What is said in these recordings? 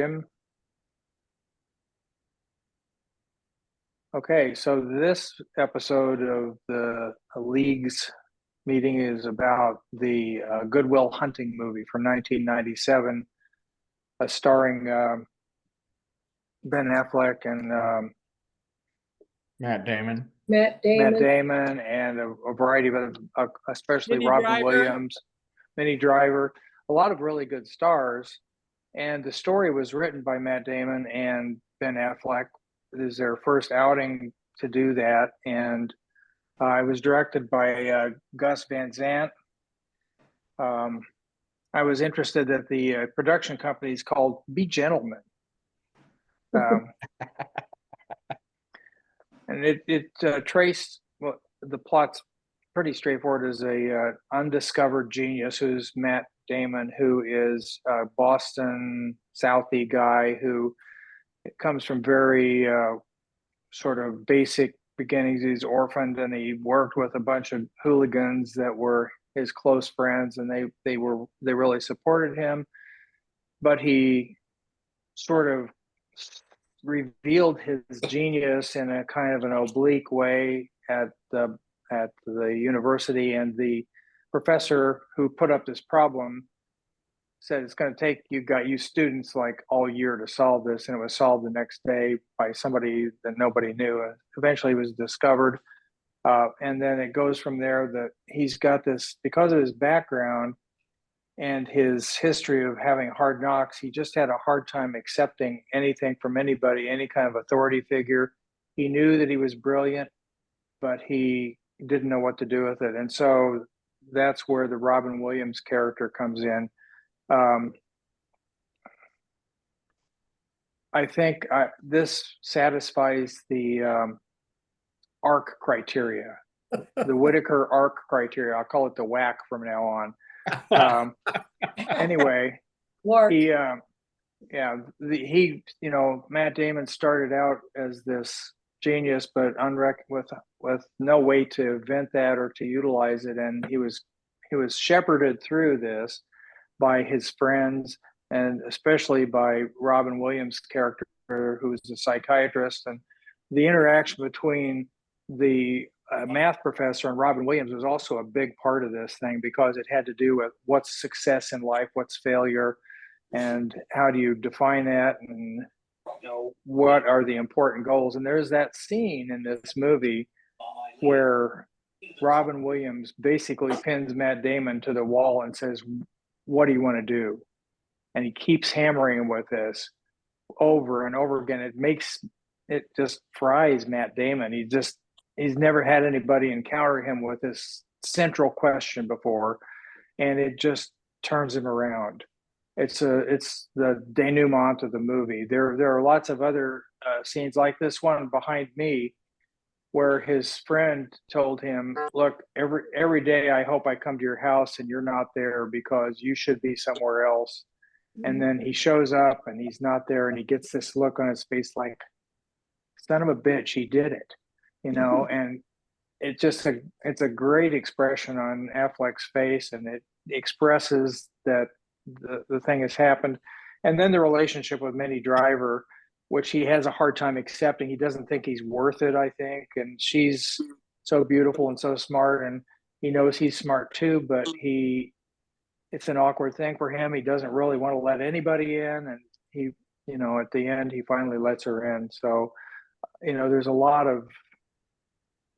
Jim? Okay, so this episode of the League's meeting is about the Good Will Hunting movie from 1997, starring Ben Affleck and Matt Damon. Matt Damon, and a variety of other, especially Minnie Robin Driver. Williams, Minnie Driver, a lot of really good stars. And the story was written by Matt Damon and Ben Affleck. It is their first outing to do that, and it was directed by Gus Van Sant. I was interested that the production company is called Be Gentlemen. And it traced, well, the plot's pretty straightforward. Is a undiscovered genius who's Matt Damon, who is a Boston Southie guy who comes from very sort of basic beginnings. He's orphaned, and he worked with a bunch of hooligans that were his close friends, and they really supported him. But he sort of revealed his genius in a kind of an oblique way at the university, and the professor who put up this problem said it's going to take you students like all year to solve this, and it was solved the next day by somebody that nobody knew. Eventually it was discovered, and then it goes from there that he's got this, because of his background and his history of having hard knocks, he just had a hard time accepting anything from anybody, any kind of authority figure. He knew that he was brilliant, but he didn't know what to do with it. And so that's where the Robin Williams character comes in. I think this satisfies the ARC criteria, the Whitaker ARC criteria. I'll call it the WAC from now on. Anyway, Matt Damon started out as this genius, but with no way to vent that or to utilize it, and he was shepherded through this by his friends, and especially by Robin Williams' character, who is a psychiatrist. And the interaction between the math professor and Robin Williams was also a big part of this thing, because it had to do with what's success in life, what's failure, and how do you define that, and what are the important goals. And there's that scene in this movie where Robin Williams basically pins Matt Damon to the wall and says, "What do you want to do?" And he keeps hammering him with this over and over again. It just fries Matt Damon. He's never had anybody encounter him with this central question before, and it just turns him around. It's the denouement of the movie. There are lots of other scenes like this one behind me, where his friend told him, "Look, every day I hope I come to your house and you're not there, because you should be somewhere else." And then he shows up and he's not there, and he gets this look on his face like, "Son of a bitch, he did it," and it's a great expression on Affleck's face, and it expresses that the thing has happened. And then the relationship with Minnie Driver, which he has a hard time accepting. He doesn't think he's worth it, I think. And she's so beautiful and so smart, and he knows he's smart too, but it's an awkward thing for him. He doesn't really want to let anybody in, and he, at the end, he finally lets her in. So, there's a lot of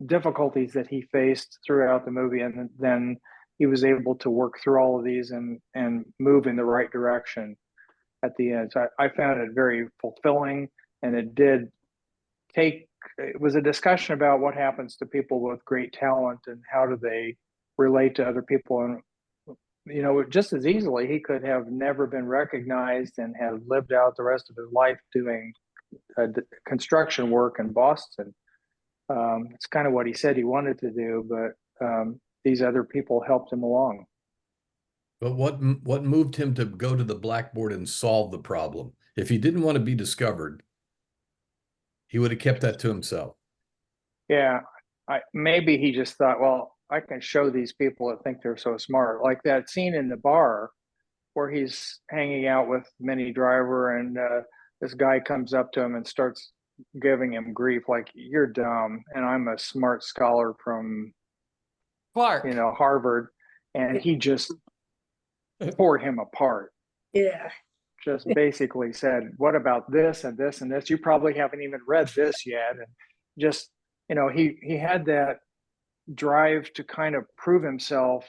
difficulties that he faced throughout the movie, and then he was able to work through all of these and move in the right direction at the end. So I found it very fulfilling, and it was a discussion about what happens to people with great talent and how do they relate to other people. And just as easily, he could have never been recognized and have lived out the rest of his life doing construction work in Boston. It's kind of what he said he wanted to do, but these other people helped him along. But what moved him to go to the blackboard and solve the problem? If he didn't want to be discovered, he would have kept that to himself. Yeah, maybe he just thought, well, I can show these people that think they're so smart. Like that scene in the bar where he's hanging out with Minnie Driver, and this guy comes up to him and starts giving him grief, like, you're dumb, and I'm a smart scholar from Clark. Harvard, and he just tore him apart. Yeah. Just basically said, what about this and this and this? You probably haven't even read this yet. And just, he had that drive to kind of prove himself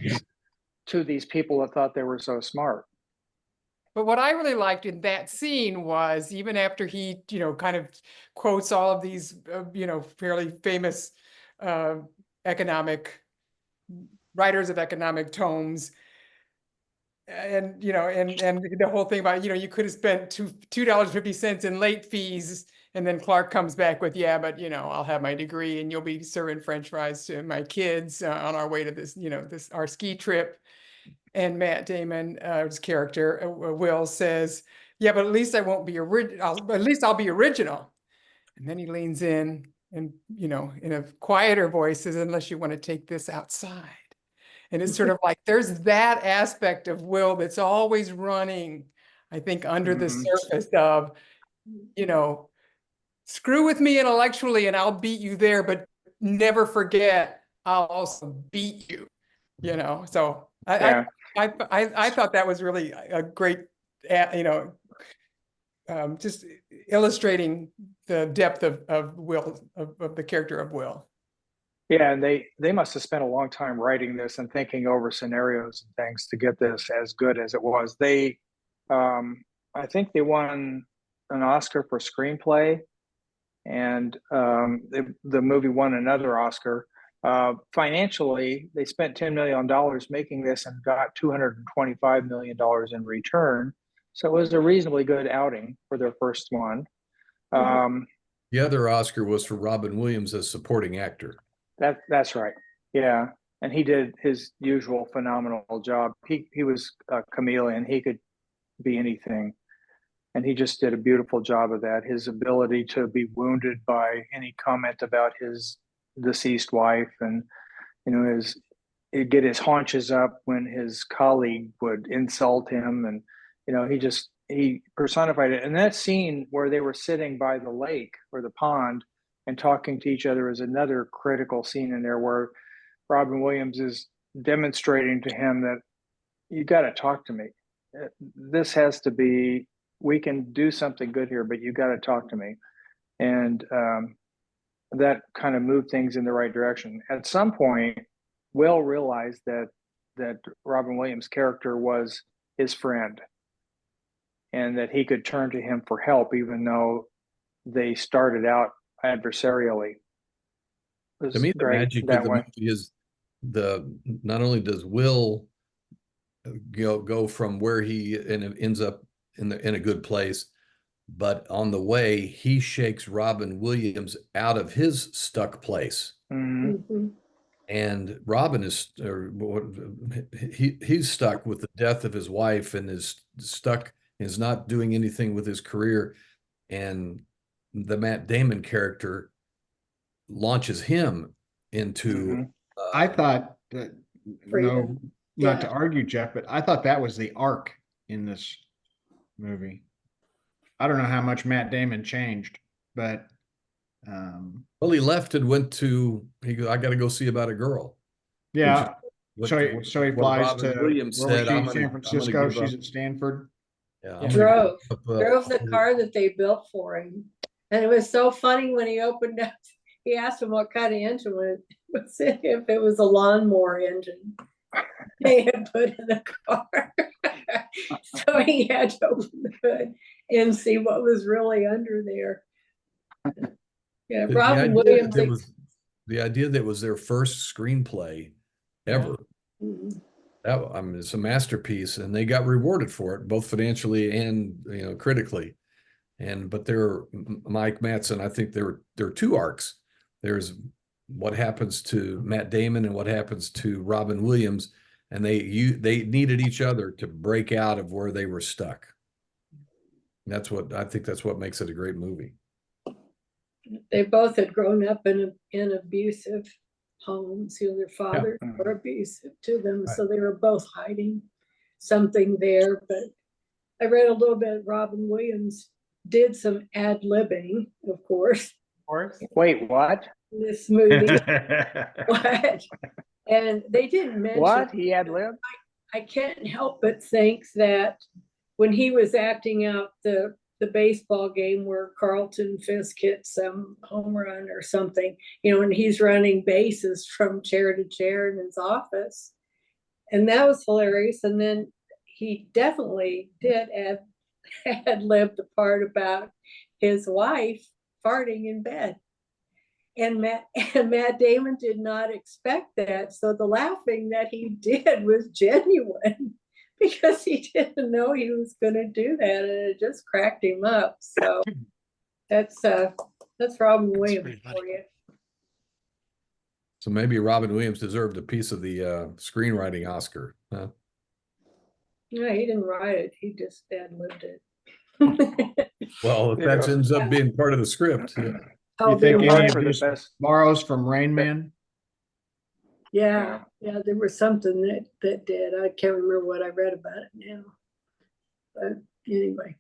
to these people that thought they were so smart. But what I really liked in that scene was, even after he, kind of quotes all of these, fairly famous economic writers of economic tomes, and the whole thing about, you could have spent $2.50 in late fees, and then Clark comes back with, yeah, but I'll have my degree and you'll be serving French fries to my kids on our way to this, our ski trip. And Matt Damon, his character, Will, says, yeah, but at least I won't be original. At least I'll be original. And then he leans in and, in a quieter voice says, unless you want to take this outside. And it's sort of like, there's that aspect of Will that's always running, I think, under the surface of, screw with me intellectually and I'll beat you there, but never forget, I'll also beat you, So I thought that was really a great, just illustrating the depth of Will, of the character of Will. Yeah, and they must have spent a long time writing this and thinking over scenarios and things to get this as good as it was. They, I think they won an Oscar for screenplay, and the movie won another Oscar. Financially, they spent $10 million making this and got $225 million in return. So it was a reasonably good outing for their first one. The other Oscar was for Robin Williams as supporting actor. That's right. Yeah. And he did his usual phenomenal job. He was a chameleon. He could be anything. And he just did a beautiful job of that. His ability to be wounded by any comment about his deceased wife, and he'd get his haunches up when his colleague would insult him, and he personified it. And that scene where they were sitting by the lake or the pond and talking to each other is another critical scene in there, where Robin Williams is demonstrating to him that you got to talk to me. This has to be, we can do something good here, but you got to talk to me. And that kind of moved things in the right direction. At some point, Will realized that Robin Williams' character was his friend, and that he could turn to him for help, even though they started out adversarially. To me, the magic of the movie is not only does Will go from where he ends up in a good place, but on the way he shakes Robin Williams out of his stuck place. And Robin is he's stuck with the death of his wife, and is not doing anything with his career, and the Matt Damon character launches him into I thought that, not to argue, Jeff, but I thought that was the arc in this movie. I don't know how much Matt Damon changed, but well, he left and went to, I got to go see about a girl. Yeah. So he flies to Williams said, San Francisco. She's at Stanford. Yeah, drove the car that they built for him. And it was so funny when he opened up, he asked him what kind of engine it was, if it was a lawnmower engine they had put in the car. So he had to open the hood and see what was really under there. Yeah, Robin Williams. The idea that was their first screenplay ever. It's a masterpiece, and they got rewarded for it, both financially and critically. But there, Mike Madsen, I think there are two arcs. There's what happens to Matt Damon and what happens to Robin Williams, and they needed each other to break out of where they were stuck. And that's what makes it a great movie. They both had grown up in abusive homes. Their fathers were abusive to them, so they were both hiding. something there, but I read a little bit. Robin Williams did some ad-libbing, of course, Wait, what? in this movie. What? And they didn't mention What? He ad libbed? I can't help but think that when he was acting out the baseball game where Carlton Fisk hit some home run or something, and he's running bases from chair to chair in his office. And that was hilarious. And then he definitely did ad lib the part about his wife farting in bed. And Matt Damon did not expect that. So the laughing that he did was genuine because he didn't know he was going to do that. And it just cracked him up. So that's Robin Williams for you. So maybe Robin Williams deserved a piece of the screenwriting Oscar, huh? No, he didn't write it. He just ad-libbed it. Well, if that ends up being part of the script. Yeah. Oh, You think there any was- of for the these best. borrows from Rain Man? yeah, there was something that did. I can't remember what I read about it now. But anyway,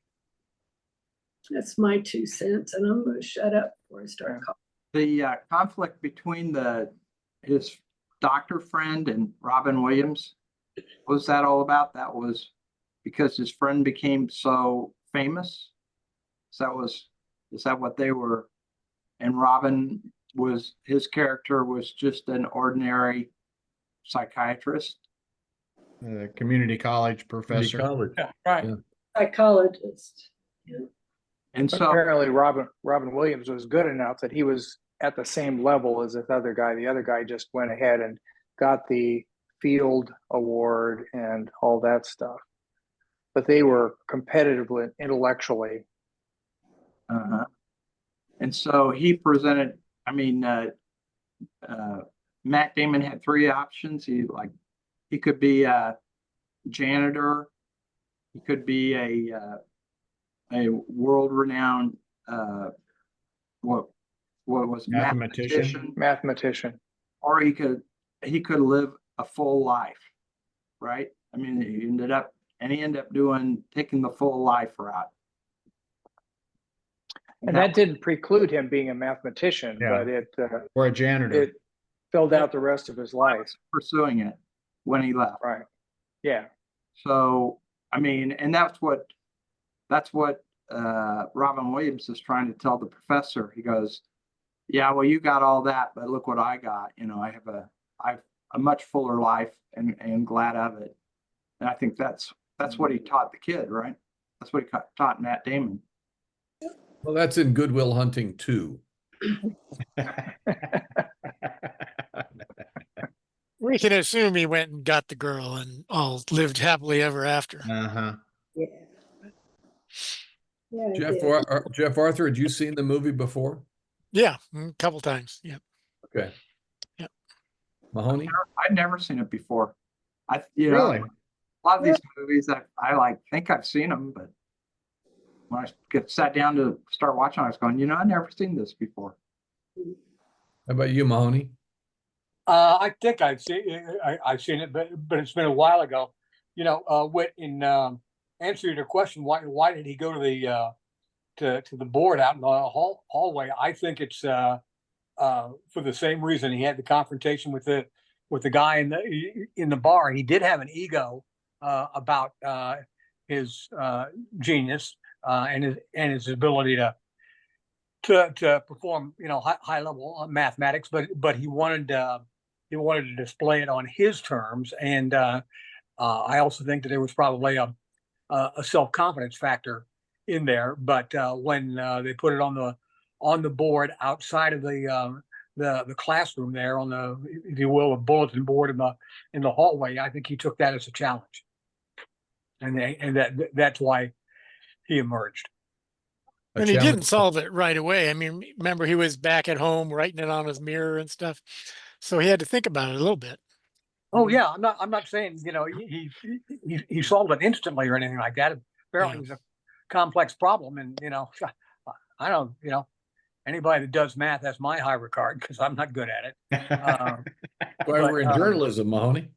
that's my 2 cents, and I'm going to shut up before I start calling. The conflict between his doctor friend and Robin Williams, what was that all about? That was because his friend became so famous. Is that what they were? And Robin his character was just an ordinary psychiatrist. Community college Community professor. college. Yeah, right. Yeah. Psychologist. And so Apparently Robin Williams was good enough that he was at the same level as this other guy. The other guy just went ahead and got the Field Award and all that stuff. But they were competitively, intellectually. and so he presented, Matt Damon had 3 options. He could be a janitor, he could be a world-renowned what was Mathematician. or he could live a full life, right? He ended up taking the full life route. And that didn't preclude him being a mathematician, Yeah. but it Or a janitor. it filled out the rest of his life. Pursuing it when he left. Right. Yeah. So, and that's what Robin Williams is trying to tell the professor. He goes, yeah, well, you got all that, but look what I got. I have a much fuller life and glad of it. And I think that's what he taught the kid, right? That's what he taught Matt Damon. Well, that's in Good Will Hunting too. We can assume he went and got the girl and all lived happily ever after. Uh-huh. Yeah. Yeah, I did. Jeff Arthur, had you seen the movie before? Yeah, a couple times. Yeah. Okay. Yep. Mahoney? I'd never seen it before. Really? A lot of these movies I think I've seen them, but when I sat down to start watching, I was going, I've never seen this before. How about you, Mahoney? I think I've seen it, but it's been a while ago. In answer to your question, why did he go to the board out in the hallway? I think it's for the same reason he had the confrontation with the guy in the bar. He did have an ego about his genius and his ability to perform high level mathematics, but he wanted to display it on his terms, and I also think that there was probably a self-confidence factor in there. But when they put it on the board outside of the classroom there on the, if you will, a bulletin board in the hallway, I think he took that as a challenge, and that's why he emerged. And he didn't solve it right away. Remember, he was back at home writing it on his mirror and stuff, so he had to think about it a little bit. Oh yeah, I'm not saying he solved it instantly or anything like that. Apparently, it was a complex problem, and I don't anybody that does math has my high regard because I'm not good at it. Why we're in journalism, Mahoney.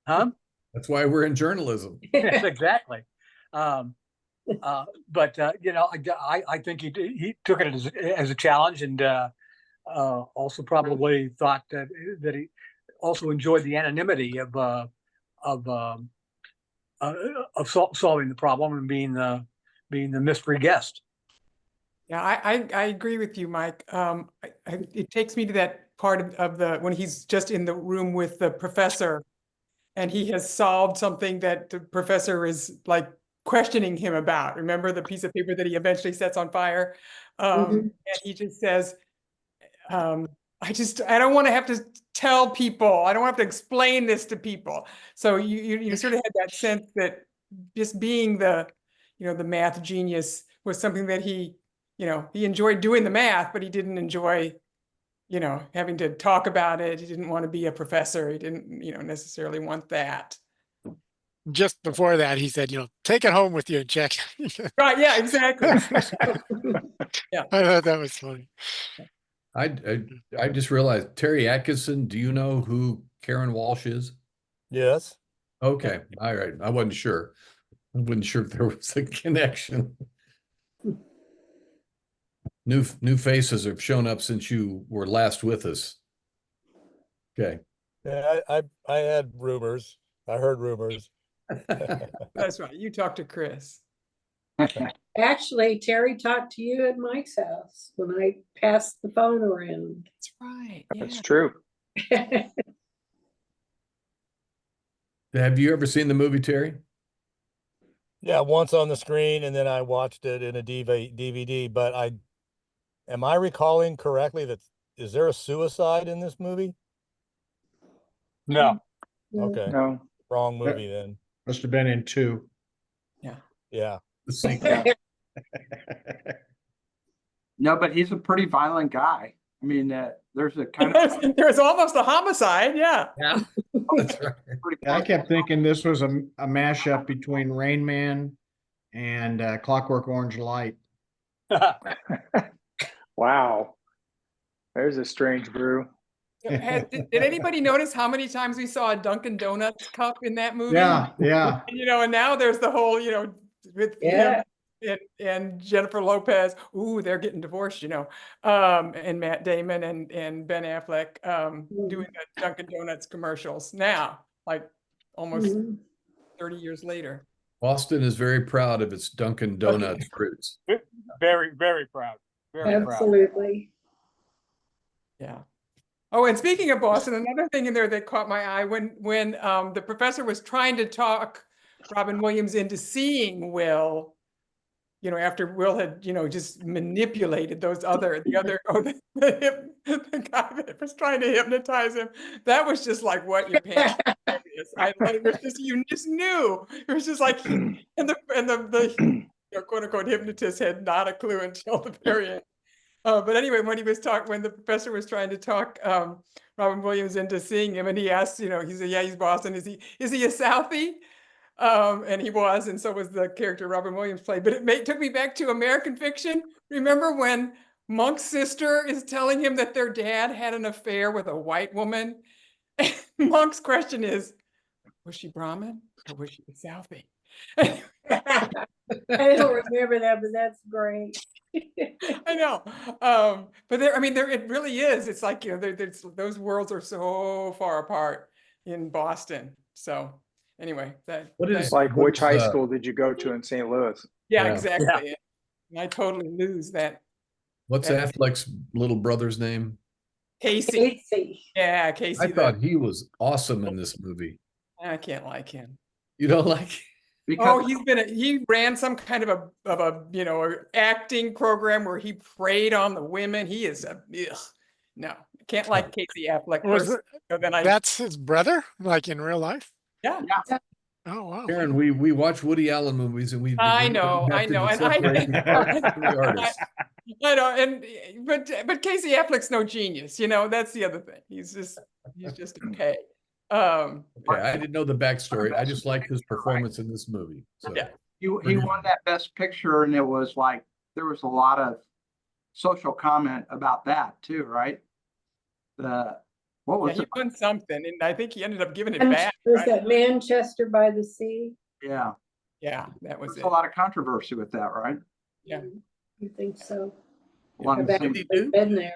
Huh? That's why we're in journalism. Yes, exactly. But you know, I think he took it as a challenge, and also probably thought that he also enjoyed the anonymity of solving the problem and being the mystery guest. Yeah, I agree with you, Mike. It takes me to that part of the when he's just in the room with the professor, and he has solved something that the professor is like questioning him about. Remember the piece of paper that he eventually sets on fire? And he just says, I don't want to have to tell people. I don't have to explain this to people. So you sort of had that sense that just being the math genius was something that he enjoyed doing the math, but he didn't enjoy, having to talk about it. He didn't want to be a professor. He didn't, necessarily want that. Just before that, he said, take it home with you and check. Right. Yeah, exactly. Yeah. I thought that was funny. I just realized, Terry Atkinson, do you know who Karen Walsh is? Yes. Okay. All right. I wasn't sure. I wasn't sure if there was a connection. New faces have shown up since you were last with us. Okay. Yeah, I had rumors. I heard rumors. That's right. You talked to Chris. Actually, Terry talked to you at Mike's house when I passed the phone around. That's right. That's true. Have you ever seen the movie, Terry? Yeah, once on the screen, and then I watched it in a DVD. But am I recalling correctly that is there a suicide in this movie? No. Okay. No. Wrong movie then. Must have been in 2. Yeah. The sequel. No, but he's a pretty violent guy. I mean, there's a kind of There's almost a homicide. Yeah. Yeah. That's right. I kept thinking this was a mashup between Rain Man and Clockwork Orange Light. Wow. There's a strange brew. Did anybody notice how many times we saw a Dunkin' Donuts cup in that movie? Yeah, yeah. And now there's the whole, with him and Jennifer Lopez. Ooh, they're getting divorced, and Matt Damon and Ben Affleck doing the Dunkin' Donuts commercials now, like almost 30 years later. Boston is very proud of its Dunkin' Donuts roots. Very, very proud. Very proud. Absolutely. Yeah. Oh, and speaking of Boston, another thing in there that caught my eye when the professor was trying to talk Robin Williams into seeing Will, after Will had, just manipulated the guy that was trying to hypnotize him. That was just like what your pants is. It was just, you just knew. It was just like, and the quote unquote hypnotist had not a clue until the very end. But anyway, when the professor was trying to talk Robin Williams into seeing him, and he asked, he said, "Yeah, he's Boston. Is he a Southie?" And he was, and so was the character Robin Williams played. But it took me back to American Fiction. Remember when Monk's sister is telling him that their dad had an affair with a white woman? Monk's question is, was she Brahmin or was she a Southie? I don't remember that, but that's great. I know. But it really is. It's like, those worlds are so far apart in Boston. So anyway, which high school did you go to in St. Louis? Yeah, exactly. Yeah. And I totally lose that. What's Affleck's little brother's name? Casey. Yeah, Casey. I thought he was awesome in this movie. I can't like him. You don't like him? because he ran some kind of a acting program where he preyed on the women. He is no, I can't like Casey Affleck. That's his brother, like in real life? Yeah. Oh wow. Karen, we watch Woody Allen movies and I know, and but Casey Affleck's no genius, that's the other thing. He's just okay. Okay, I didn't know the backstory. I just liked his performance in this movie. So. Yeah. he won that best picture, and it was like there was a lot of social comment about that too, right? What Yeah, was he it? won something, and I think he ended up giving it And back. was right? that Manchester by the Sea? Yeah, Yeah, that was there's it. a lot of controversy with that, right? Yeah. You think so? A lot of I've What did actually he do? been there.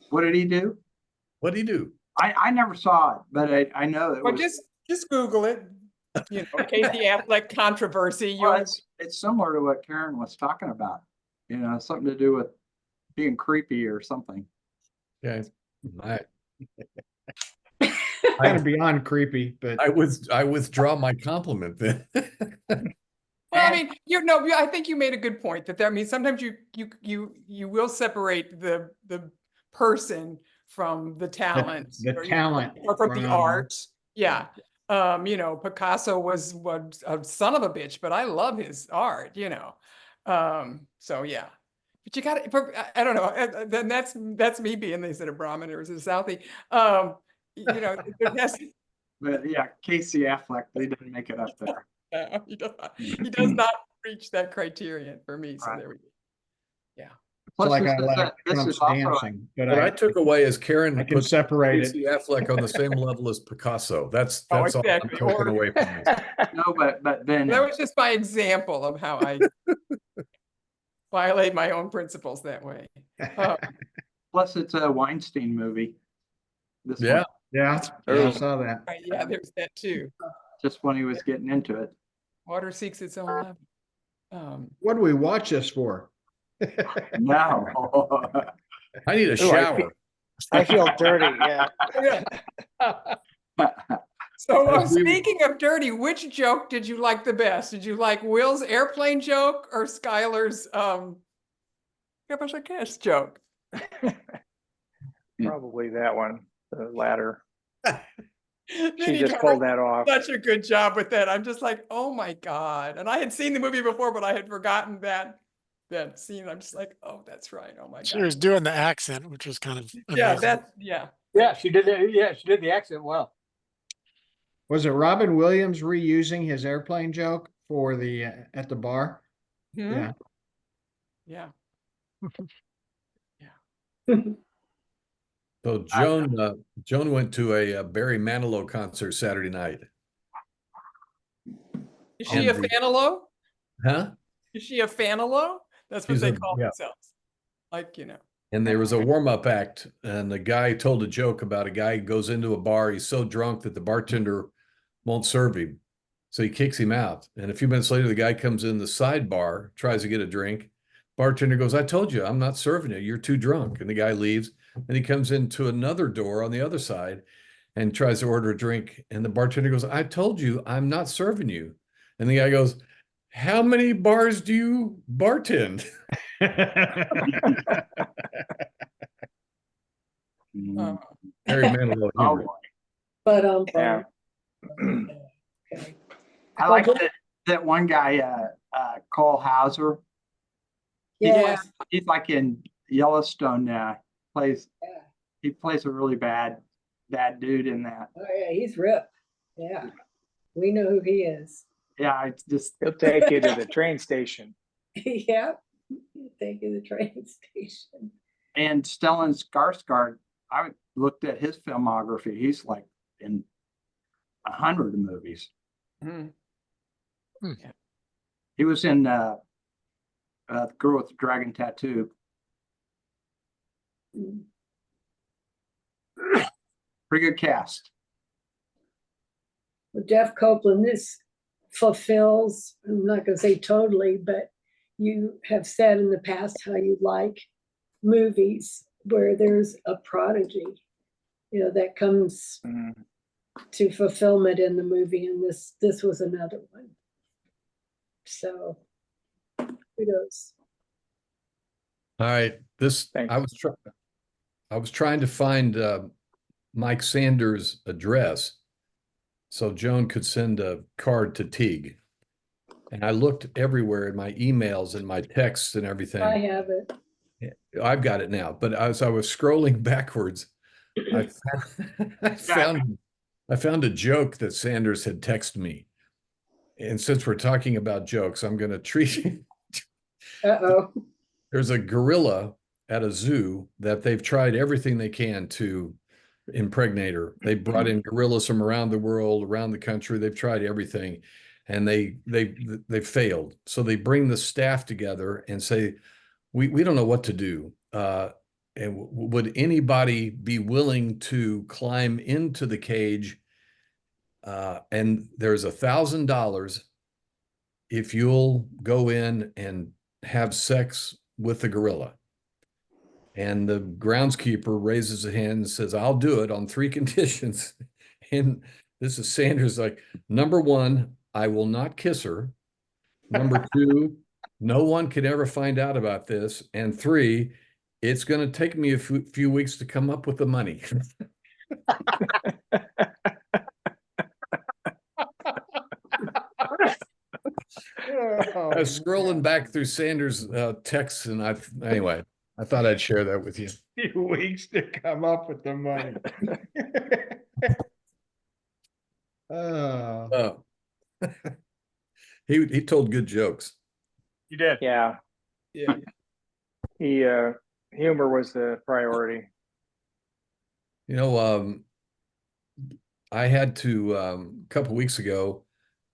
What did he do? What did he do? I never saw it, but I know it Well, was. just Google it. You know, Casey Affleck controversy. Well, You'll it's similar to what Karen was talking about. You know, something to do with being creepy or something. Okay. I Kind of beyond creepy, but I withdraw my compliment then. Well, I mean, I think you made a good point that I mean, sometimes you will separate the person from the talent, the talent or from the from- art. Yeah. You know, Picasso was a son of a bitch, but I love his art, you know. So yeah. But you gotta, I don't know, then that's me being, they said a Brahmin or is it a Southie. You know, there has But yeah, Casey Affleck, they didn't make it up there. he does not reach that criterion for me. So Right. there we go. Yeah. it's Plus, like this I is like this Trump's is also dancing, but What I took away is Karen I can put separate it. Casey Affleck on the same level as Picasso. That's Oh, all I'm exactly. taking Or- away from this. no, but then That was just my example of how I violate my own principles that way. plus it's a Weinstein movie. This Yeah. one, Yeah, I saw that. Right, yeah, there's that too. just when he was getting into it. Water seeks its own level. What do we watch this for? No. I need a Ooh, shower. I feel dirty. Yeah. So As we- speaking of dirty, which joke did you like the best? Did you like Will's airplane joke or Skylar's give us a kiss joke? Probably that one, the latter. She Minnie just did pulled that off. such a good job with that. I'm just like, oh my God. And I had seen the movie before, but I had forgotten that scene. I'm just like, oh, that's right. Oh my She God. was doing the accent, which was kind of Yeah, amazing. Yeah, she did it. Yeah, she did the accent well. Was it Robin Williams reusing his airplane joke for the at the bar? Hmm? Yeah. Yeah. So Joan went to a Barry Manilow concert Saturday night. Is she a And- Fanalo? Huh? Is she a Fanalo? That's what She's they a- call yeah. themselves. Like, you know. And there was a warm-up act, and the guy told a joke about a guy who goes into a bar. He's so drunk that the bartender won't serve him. So he kicks him out. And a few minutes later, the guy comes in the sidebar, tries to get a drink. Bartender goes, I told you, I'm not serving you. You're too drunk. And the guy leaves. And he comes into another door on the other side and tries to order a drink. And the bartender goes, I told you, I'm not serving you. And the guy goes, how many bars do you bartend? Uh, Barry Manilow Oh, humor. boy. But Yeah. okay. I like that one guy, Cole Hauser. Yeah, He's like in Yellowstone now. Yeah. He plays a really bad dude in that. oh yeah, he's ripped. Yeah, we know who he is. Yeah, it's just He'll take you to the train station. Yeah, thank you, the train station. and Stellan Skarsgård. I looked at his filmography. He's like in 100 movies. hmm. He was in The Girl with the Dragon Tattoo. Mm. Pretty good cast. Well, Jeff Copeland, this fulfills, I'm not going to say totally, but you have said in the past how you like movies where there's a prodigy, you know, that comes Mm. to fulfillment in the movie, and this was another one. So kudos. All right, Thanks. I was trying to find Mike Sanders' address so Joan could send a card to Teague. And I looked everywhere in my emails and my texts and everything. I have it. I've got it now, but as I was scrolling backwards, I found a joke that Sanders had texted me. And since we're talking about jokes, I'm going to treat you. Uh-oh. There's a gorilla at a zoo that they've tried everything they can to impregnate her. They brought in gorillas from around the world, around the country. They've tried everything, and they failed. So they bring the staff together and say, we don't know what to do. And would anybody be willing to climb into the cage? And there's $1,000 if you'll go in and have sex with the gorilla. And the groundskeeper raises a hand and says, I'll do it on 3 conditions. And this is Sanders like, number 1, I will not kiss her. Number 2, no one could ever find out about this. And 3, it's going to take me a few weeks to come up with the money. I was scrolling back through Sanders' texts, and anyway, I thought I'd share that with you. Few weeks to come up with the money. Oh. He told good jokes. You did. Yeah. Yeah. Humor was the priority. You know, I had to, a couple weeks ago,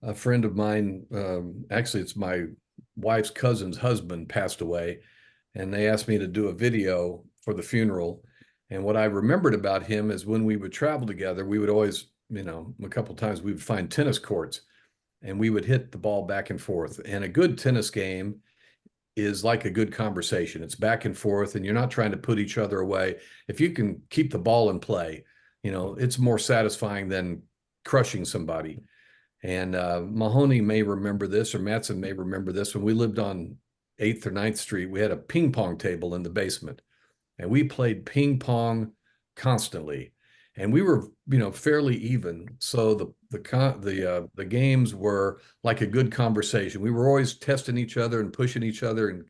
a friend of mine, actually it's my wife's cousin's husband, passed away, and they asked me to do a video for the funeral. And what I remembered about him is when we would travel together, we would always, you know, a couple of times we would find tennis courts and we would hit the ball back and forth. And a good tennis game is like a good conversation. It's back and forth, and you're not trying to put each other away. If you can keep the ball in play, you know, it's more satisfying than crushing somebody. And Mahoney may remember this, or Mattson may remember this. When we lived on 8th or 9th Street, we had a ping pong table in the basement, and we played ping pong constantly. And we were, you know, fairly even. So the games were like a good conversation. We were always testing each other and pushing each other.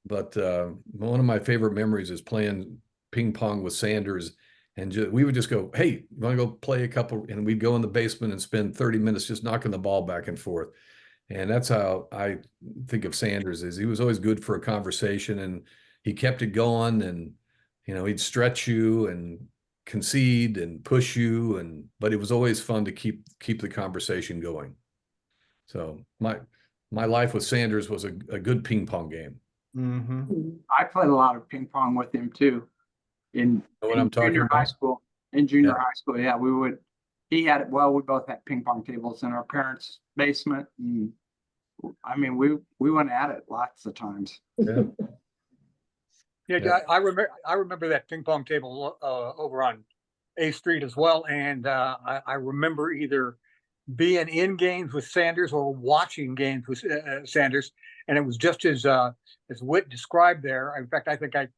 But one of my favorite memories is playing ping pong with Sanders. And we would just go, hey, you want to go play a couple? And we'd go in the basement and spend 30 minutes just knocking the ball back and forth. And that's how I think of Sanders, is he was always good for a conversation, and he kept it going. And, you know, he'd stretch you and concede and push you, but it was always fun to keep the conversation going. So my life with Sanders was a good ping pong game. Mm-hmm. I played a lot of ping pong with him too. In junior high school. In junior high school, yeah, he had it. Well, we both had ping pong tables in our parents' basement, and I mean, we went at it lots of times. Yeah. Yeah, I remember that ping pong table over on 8th Street as well, and I remember either being in games with Sanders or watching games with Sanders, and it was just as Whit described there. In fact, I think I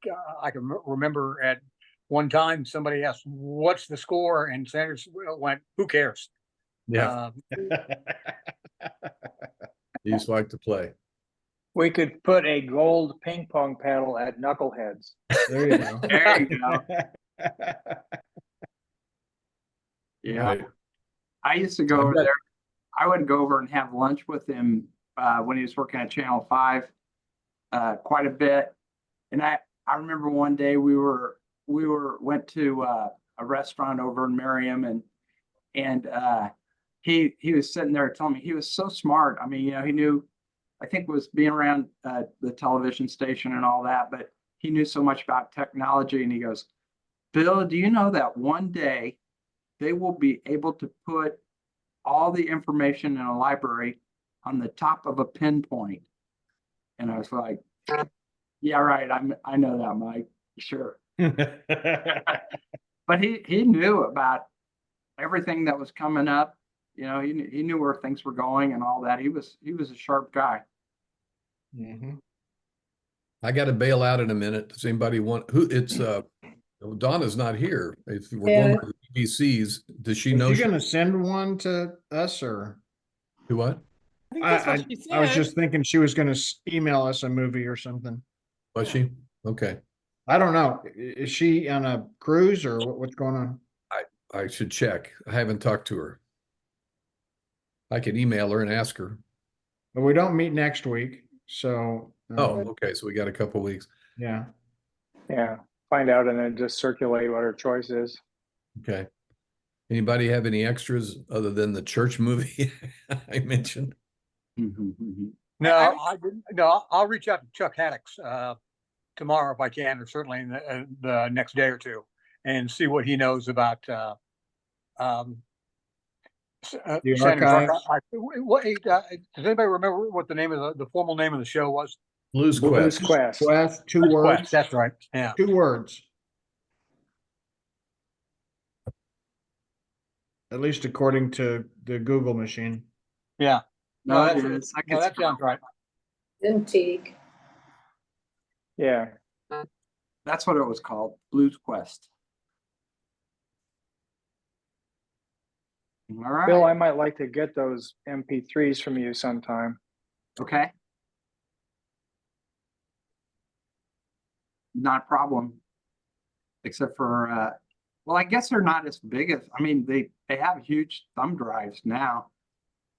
can remember at one time somebody asked, "What's the score?" and Sanders went, "Who cares?" Yeah. He used to like to play. We could put a gold ping pong paddle at Knuckleheads. There you go. There you go. Yeah. Right. I used to go over there. I would go over and have lunch with him when he was working at Channel 5 quite a bit. And I remember one day we went to a restaurant over in Merriam, and he was sitting there telling me he was so smart. I mean, you know, he knew, I think, was being around the television station and all that, but he knew so much about technology. And he goes, "Bill, do you know that one day they will be able to put all the information in a library on the top of a pinpoint?" And I was like, "Yeah, right. I know that, Mike. Sure." But he knew about everything that was coming up. You know, he knew where things were going and all that. He was a sharp guy. Mm-hmm. I got to bail out in a minute. Does anybody want who? It's Donna's not here. If we're going to the BBCs, does she know? She's going to send one to us, or do what? I think that's what she said. I was just thinking she was going to email us a movie or something. Was she? Okay. I don't know. Is she on a cruise, or what's going on? I should check. I haven't talked to her. I can email her and ask her. But we don't meet next week, so. Oh, okay. So we got a couple weeks. Yeah. Yeah. Find out and then just circulate what her choice is. Okay. Anybody have any extras other than the church movie I mentioned? No, I didn't. No, I'll reach out to Chuck Haddix tomorrow if I can, or certainly in the next day or two, and see what he knows about The Sanders archives. Does anybody remember what the name of the formal name of the show was? Blues Blues Quest. Quest. Two Blues words. Quest, that's right. Yeah. 2 words. At least according to the Google machine. Yeah. No, No, it that's, is. I no, could that sounds right. In Teague. Yeah. That's what it was called, Blues Quest. All right. Bill, I might like to get those MP3s from you sometime. Okay. Not a problem. Except for, well, I guess they're not as big as, I mean, they have huge thumb drives now.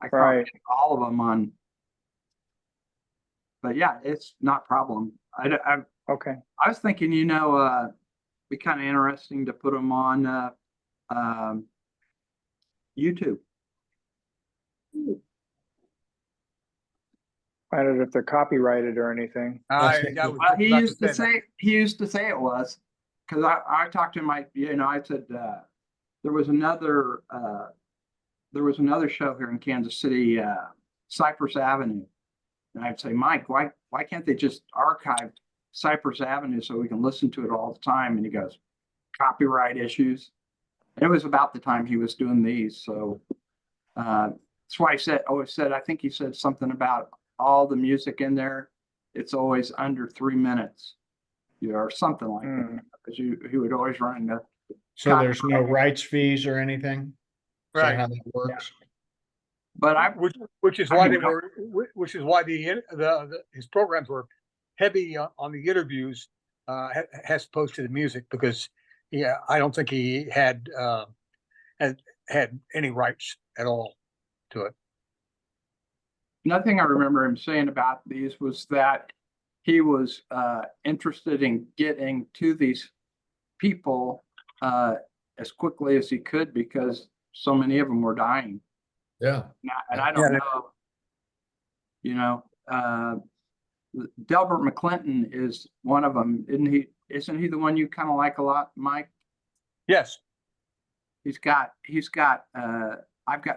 I can't Right. check all of them on. But yeah, it's not a problem. Okay. I was thinking, be kind of interesting to put them on YouTube. Find out if they're copyrighted or anything. I was Well, just he about used to say that. say he used to say it was, because I talked to him. I said there was another show here in Kansas City, Cypress Avenue, and I'd say, Mike, why can't they just archive Cypress Avenue so we can listen to it all the time? And he goes, copyright issues. And it was about the time he was doing these, so that's why I always said I think he said something about all the music in there. It's always under 3 minutes, or something like that. Because he would always run into. So there's no rights fees or anything? Is that Right. how that works? But Which is why his programs were heavy on the interviews, as opposed to the music, because I don't think he had any rights at all to it. nothing I remember him saying about these was that he was interested in getting to these people as quickly as he could, because so many of them were dying. Yeah. And I don't know, Delbert McClinton is one of them, isn't he the one you kind of like a lot, Mike? Yes. I've got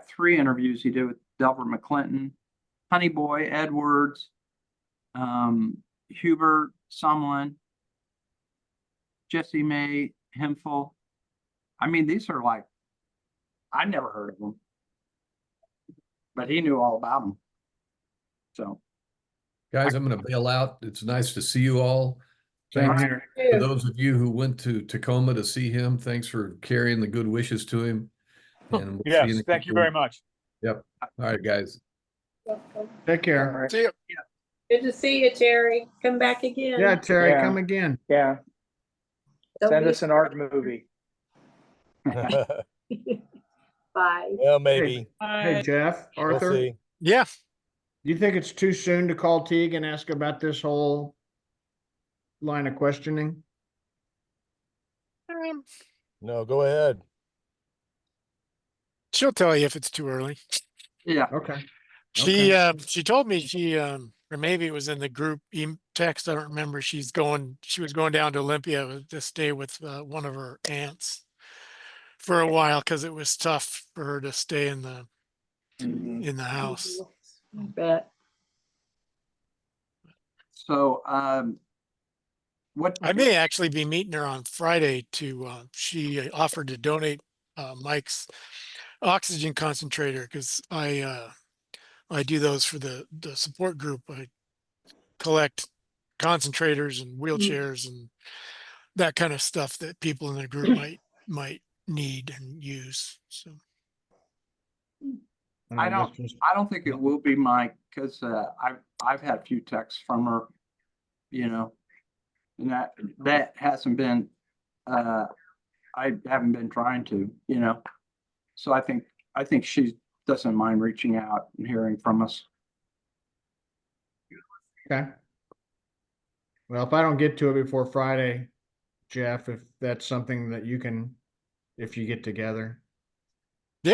3 interviews he did with Delbert McClinton, Honey Boy Edwards, Hubert Sumlin, Jesse May Hemphill. I mean, these are like, I never heard of them, but he knew all about them. So, Guys, I'm going to bail out. It's nice to see you all. Same Thanks here. to those of you who went to Tacoma to see him. Thanks for carrying the good wishes to him. And we'll see Yes. you Thank you very much. Yep. All right, guys. Take All care. right. See you. Good to see you, Terry. Come back again. Yeah, Terry, Yeah. come again. Yeah. Don't Send be us an art movie. Bye. Well, maybe. Hey, Jeff, We'll Arthur, see. Yeah. do you think it's too soon to call Teague and ask about this whole line of questioning? No, go ahead. She'll tell you if it's too early. yeah. Okay. She told me or maybe it was in the group text. I don't remember. She was going down to Olympia to stay with one of her aunts for a while, because it was tough for her to stay in the house. I bet. So, what? I may actually be meeting her on Friday she offered to donate Mike's oxygen concentrator, because I do those for the support group. I collect concentrators and wheelchairs and that kind of stuff that people in the group might need and use. So I don't think it will be Mike, because I've had a few texts from her, and that hasn't been, I haven't been trying to, so I think she doesn't mind reaching out and hearing from us. Okay. Well, if I don't get to it before Friday, Jeff, if that's something that you can if you get together.